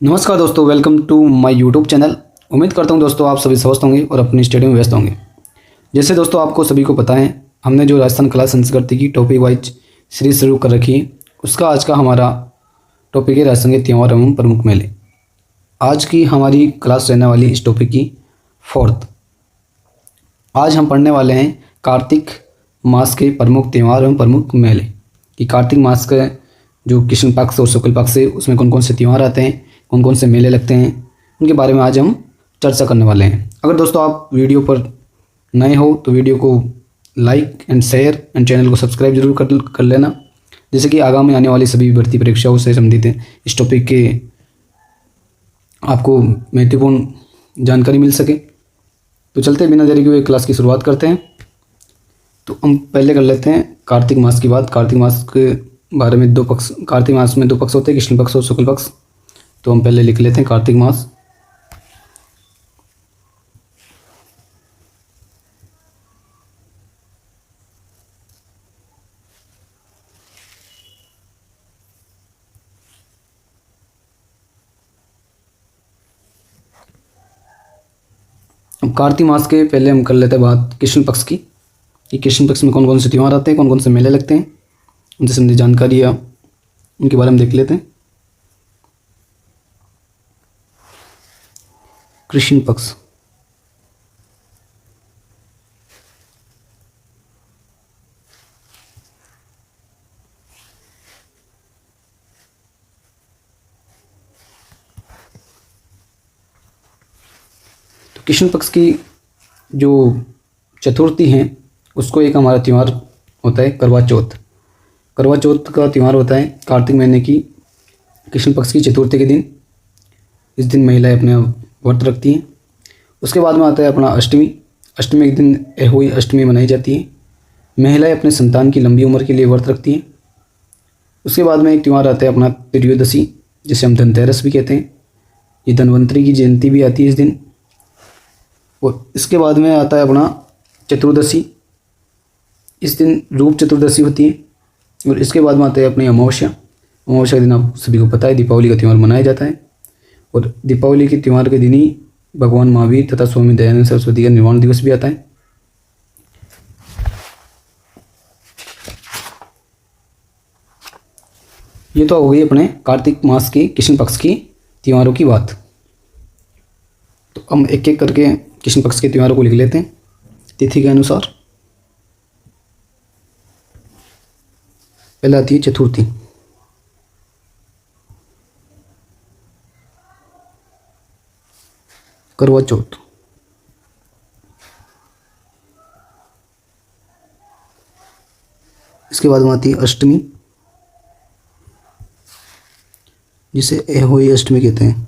नमस्कार दोस्तों, welcome to my YouTube channel. उम्मीद करता हूं दोस्तों आप सभी स्वस्थ होंगे और अपनी स्टडी में व्यस्त होंगे। जैसे दोस्तों आपको सभी को पता है, हमने जो राजस्थान कला संस्कृति की टॉपिक वाइज सीरीज शुरू कर रखी है, उसका आज का हमारा टॉपिक है राजस्थान के त्योहार एवं प्रमुख मेले। आज की हमारी क्लास रहने वाली इस टॉपिक की फोर्थ। आज हम पढ़ने वाले हैं कार्तिक मास के प्रमुख त्यौहार एवं प्रमुख मेले कि कार्तिक मास का जो कृष्ण पक्ष और शुक्ल पक्ष है उसमें कौन कौन से त्यौहार आते हैं, कौन कौन से मेले लगते हैं, उनके बारे में आज हम चर्चा करने वाले हैं। अगर दोस्तों आप वीडियो पर नए हो तो वीडियो को like and share and channel को सब्सक्राइब जरूर कर लेना, जैसे कि आगामी आने वाली सभी भर्ती परीक्षाओं से संबंधित इस टॉपिक के आपको महत्वपूर्ण जानकारी मिल सके। तो चलते बिना देरी के क्लास की शुरुआत करते हैं। तो हम पहले कर लेते हैं कार्तिक मास की बात। कार्तिक मास के बारे में कार्तिक मास में दो पक्ष होते हैं, कृष्ण पक्ष और शुक्ल पक्ष। तो हम पहले लिख लेते हैं कार्तिक मास। अब कार्तिक मास के पहले हम कर लेते हैं बात कृष्ण पक्ष की कि कृष्ण पक्ष में कौन कौन से त्यौहार आते हैं, कौन कौन से मेले लगते हैं, उनसे संबंधित जानकारी या उनके बारे में देख लेते हैं। कृष्ण पक्ष तो कृष्ण पक्ष की जो चतुर्थी है उसको एक हमारा त्यौहार होता है करवा चौथ। करवा चौथ का त्यौहार होता है कार्तिक महीने की कृष्ण पक्ष की चतुर्थी के दिन। इस दिन महिलाएं अपने व्रत रखती हैं। उसके बाद में आता है अपना अष्टमी। अष्टमी के दिन अहोई अष्टमी मनाई जाती है। महिलाएं अपने संतान की लंबी उम्र के लिए व्रत रखती हैं। उसके बाद में एक त्यौहार आता है अपना त्रयोदशी, जिसे हम धनतेरस भी कहते हैं। ये धन्वंतरी की जयंती भी आती है इस दिन। और इसके बाद में आता है अपना चतुर्दशी। इस दिन रूप चतुर्दशी होती है। और इसके बाद में आता है अपनी अमावस्या। अमावस्या के दिन आप सभी को पता है दीपावली का त्यौहार मनाया जाता है। और दीपावली के त्यौहार के दिन ही भगवान महावीर तथा स्वामी दयानंद सरस्वती का निर्वाण दिवस भी आता है। ये तो हो गई अपने कार्तिक मास के कृष्ण पक्ष की त्योहारों की बात। तो हम एक एक करके कृष्ण पक्ष के त्योहारों को लिख लेते हैं तिथि के अनुसार। पहले आती है चतुर्थी। करवा चौथ। इसके बाद में आती है अष्टमी, जिसे अहोई अष्टमी कहते हैं।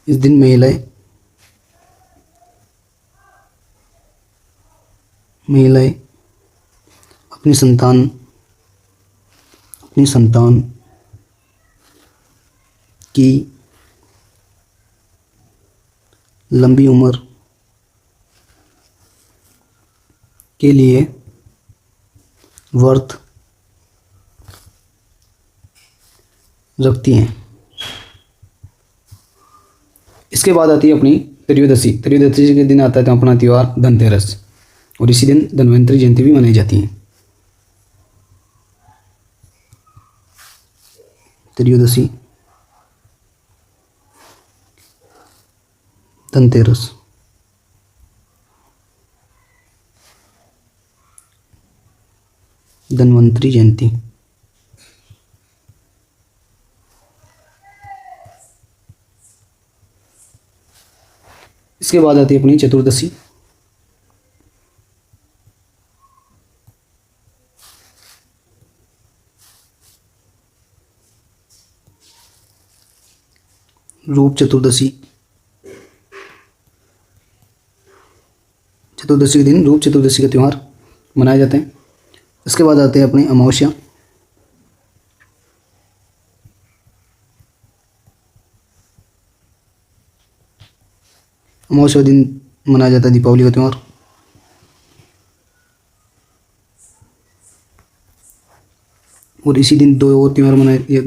इस दिन महिलाएं अपनी संतान की लंबी उम्र के लिए व्रत रखती हैं। इसके बाद आती है अपनी त्रयोदशी। त्रयोदशी के दिन आता है अपना त्यौहार धनतेरस। और इसी दिन धन्वंतरी जयंती भी मनाई जाती है। त्रयोदशी, धनतेरस, धन्वंतरी जयंती। इसके बाद आती है अपनी चतुर्दशी। रूप चतुर्दशी। चतुर्दशी के दिन रूप चतुर्दशी का त्यौहार मनाए जाते हैं। इसके बाद आते हैं अपनी अमावस्या। अमावस्या दिन मनाया जाता है दीपावली का त्यौहार। और इसी दिन दो और त्यौहार मनाए, ये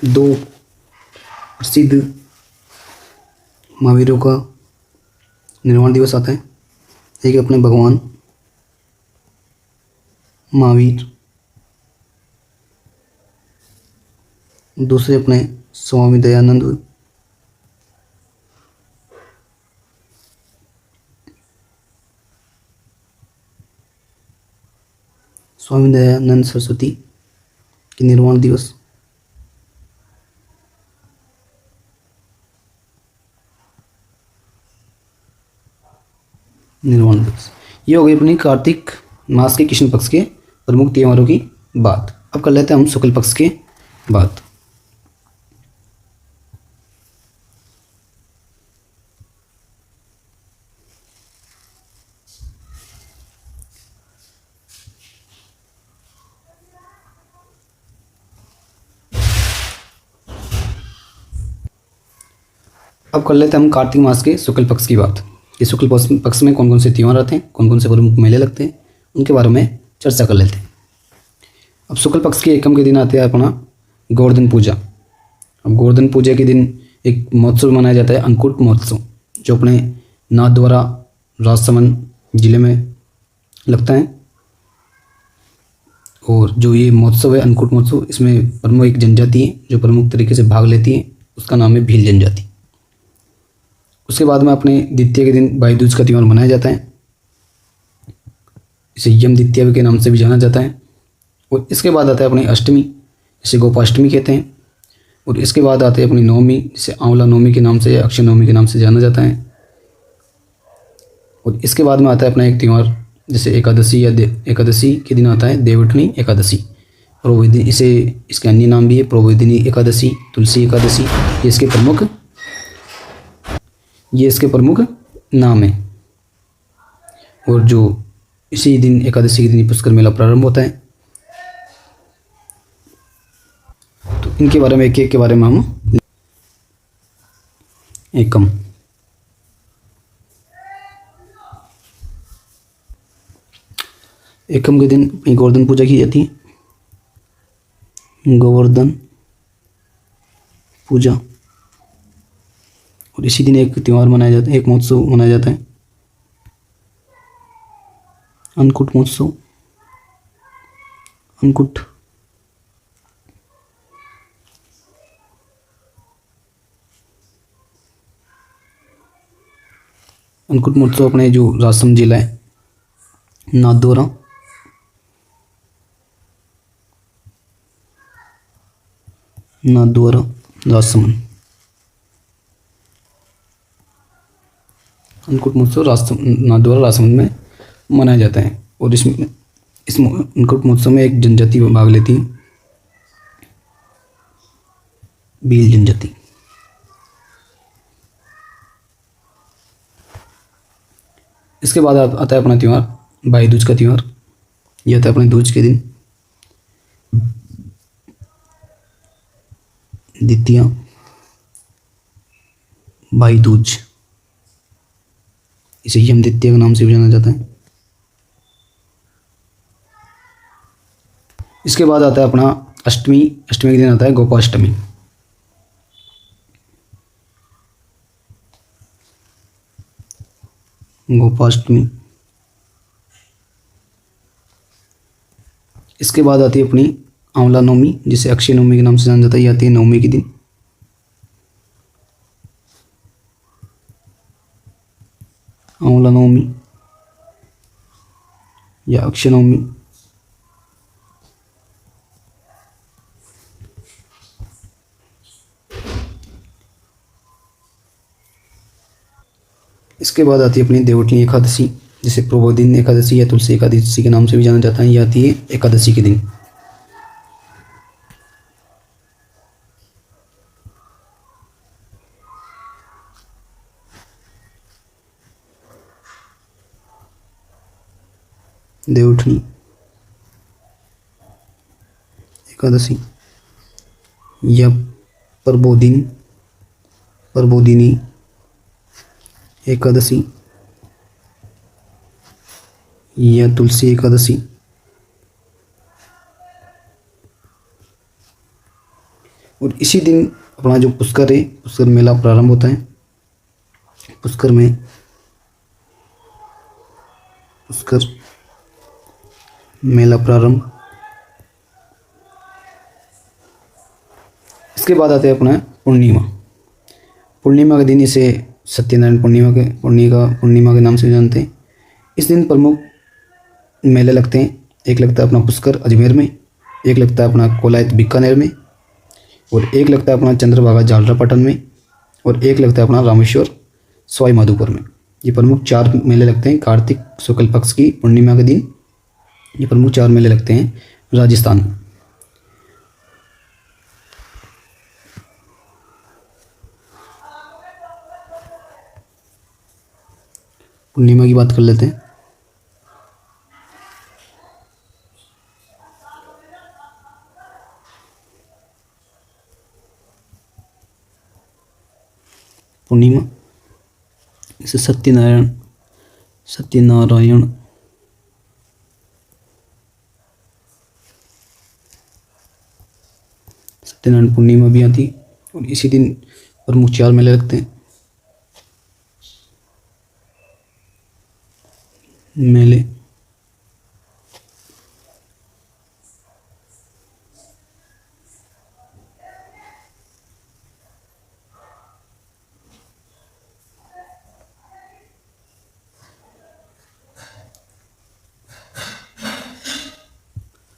दो प्रसिद्ध महावीरों का निर्वाण दिवस आता है। एक अपने भगवान महावीर, दूसरे अपने स्वामी दयानंद। स्वामी दयानंद सरस्वती के निर्वाण दिवस। निर्वाण दिवस ये हो गई अपनी कार्तिक मास के कृष्ण पक्ष के प्रमुख त्योहारों की बात। अब कर लेते हैं हम शुक्ल पक्ष के बात। अब कर लेते हैं हम कार्तिक मास के शुक्ल पक्ष की बात। ये शुक्ल पक्ष में कौन कौन से त्यौहार आते हैं, कौन कौन से प्रमुख मेले लगते हैं, उनके बारे में चर्चा कर लेते हैं। अब शुक्ल पक्ष के एकम के दिन आते हैं अपना गोवर्धन पूजा। अब गोवर्धन पूजा के दिन एक महोत्सव मनाया जाता है, अन्नकूट महोत्सव, जो अपने नाथद्वारा राजसमंद जिले में लगता है। और जो ये महोत्सव है अन्नकूट महोत्सव, इसमें प्रमुख एक जनजाति है जो प्रमुख तरीके से भाग लेती है, उसका नाम है भील जनजाति। उसके बाद में अपने द्वितीय के दिन भाई दूज का त्यौहार मनाया जाता है, इसे यम द्वितीया के नाम से भी जाना जाता है। और इसके बाद आता है अपनी अष्टमी, इसे गोपाष्टमी कहते हैं। और इसके बाद आते हैं अपनी नवमी, जिसे आंवला नवमी के नाम से या अक्षय नवमी के नाम से जाना जाता है। और इसके बाद में आता है अपना एक त्यौहार जैसे एकादशी, या एकादशी के दिन आता है देवउठनी एकादशी। प्रोवेदिनी, इसे इसके अन्य नाम भी है, प्रोवेदिनी एकादशी, तुलसी एकादशी, ये इसके प्रमुख नाम है। और जो इसी दिन एकादशी के दिन पुष्कर मेला प्रारंभ होता है। तो इनके बारे में एक एक के बारे में हम एकम। एकम के दिन गोवर्धन पूजा की जाती है, गोवर्धन पूजा। और इसी दिन एक त्यौहार मनाया जाता है, एक महोत्सव मनाया जाता है, अन्नकूट महोत्सव। अन्नकूट अन्नकूट महोत्सव अपने जो राजसमंद जिला है, नाथद्वारा राजसमंद, अन्नकूट महोत्सव नाथद्वारा राजसमंद में मनाया जाता है। और इस अन्नकूट महोत्सव में एक जनजाति भाग लेती है, भील जनजाति। इसके बाद आता है अपना त्यौहार भाई दूज का त्यौहार। यह आता है अपने दूज के दिन, द्वितीया भाई दूज, इसे यम द्वितीया के नाम से भी जाना जाता है। इसके बाद आता है अपना अष्टमी। अष्टमी के दिन आता है गोपाष्टमी। गोपाष्टमी। इसके बाद आती है अपनी आंवला नवमी, जिसे अक्षय नवमी के नाम से जाना जाता है। ये आती है नवमी के दिन। आंवला नवमी या अक्षय नवमी। इसके बाद आती है अपनी देवउठनी एकादशी, जिसे प्रोबोधिनी एकादशी या तुलसी एकादशी के नाम से भी जाना जाता है। ये आती है एकादशी के दिन। देवउठनी एकादशी या प्रबोधिनी एकादशी या तुलसी एकादशी। और इसी दिन अपना जो पुष्कर है, पुष्कर मेला प्रारंभ होता है। पुष्कर मेला प्रारंभ। इसके बाद आते हैं अपना पूर्णिमा। पूर्णिमा के दिन इसे सत्यनारायण पूर्णिमा के नाम से जानते हैं। इस दिन प्रमुख मेले लगते हैं। एक लगता है अपना पुष्कर अजमेर में, एक लगता है अपना कोलायत बीकानेर में, और एक लगता है अपना चंद्रभागा झालरापाटन में, और एक लगता है अपना रामेश्वर सवाई माधोपुर में। ये प्रमुख 4 मेले लगते हैं। कार्तिक शुक्ल पक्ष की पूर्णिमा के दिन ये प्रमुख 4 मेले लगते हैं राजस्थान में। पूर्णिमा की बात कर लेते हैं। पूर्णिमा इसे सत्यनारायण पूर्णिमा भी आती है, और इसी दिन प्रमुख 4 मेले लगते हैं। मेले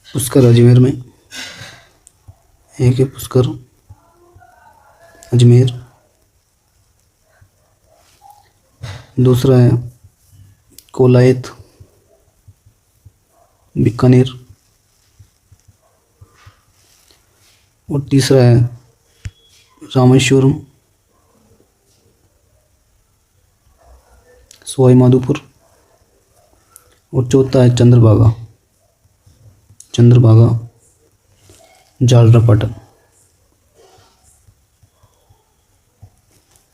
पुष्कर अजमेर में, एक है पुष्कर अजमेर, दूसरा है कोलायत बीकानेर, और तीसरा है रामेश्वरम सवाई माधोपुर, और चौथा है चंद्रभागा झालरापाटन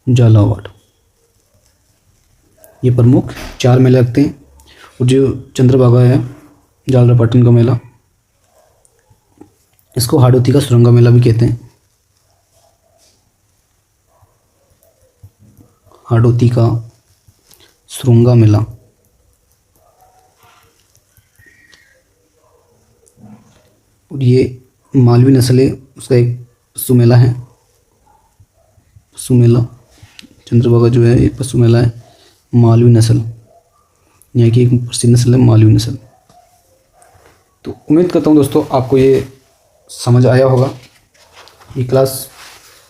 झालावाड़। ये प्रमुख 4 मेले लगते हैं। और जो चंद्रभागा है झालरापाटन का मेला, इसको हाड़ौती का सुरंगा मेला भी कहते हैं। हाड़ौती का सुरंगा मेला। और ये मालवी नस्ल है, उसका एक पशु मेला है। पशु मेला चंद्रभागा जो है एक पशु मेला है। मालवी नस्ल यहाँ की एक प्रसिद्ध नस्ल है मालवी नस्ल। तो उम्मीद करता हूँ दोस्तों आपको ये समझ आया होगा, ये क्लास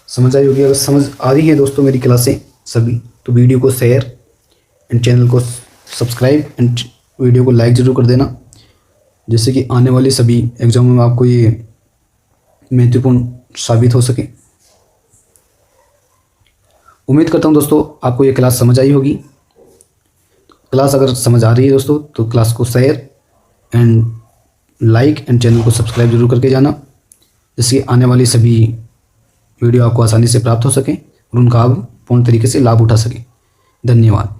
समझ आई होगी। अगर समझ आ रही है दोस्तों मेरी क्लासें सभी, तो वीडियो को शेयर एंड चैनल को सब्सक्राइब एंड वीडियो को लाइक ज़रूर कर देना, जिससे कि आने वाले सभी एग्जामों में आपको ये महत्वपूर्ण साबित हो सके। उम्मीद करता हूँ दोस्तों आपको ये क्लास समझ आई होगी। क्लास अगर समझ आ रही है दोस्तों तो क्लास को share and like and channel को सब्सक्राइब जरूर करके जाना, जिससे आने वाली सभी वीडियो आपको आसानी से प्राप्त हो सकें और उनका आप पूर्ण तरीके से लाभ उठा सकें। धन्यवाद।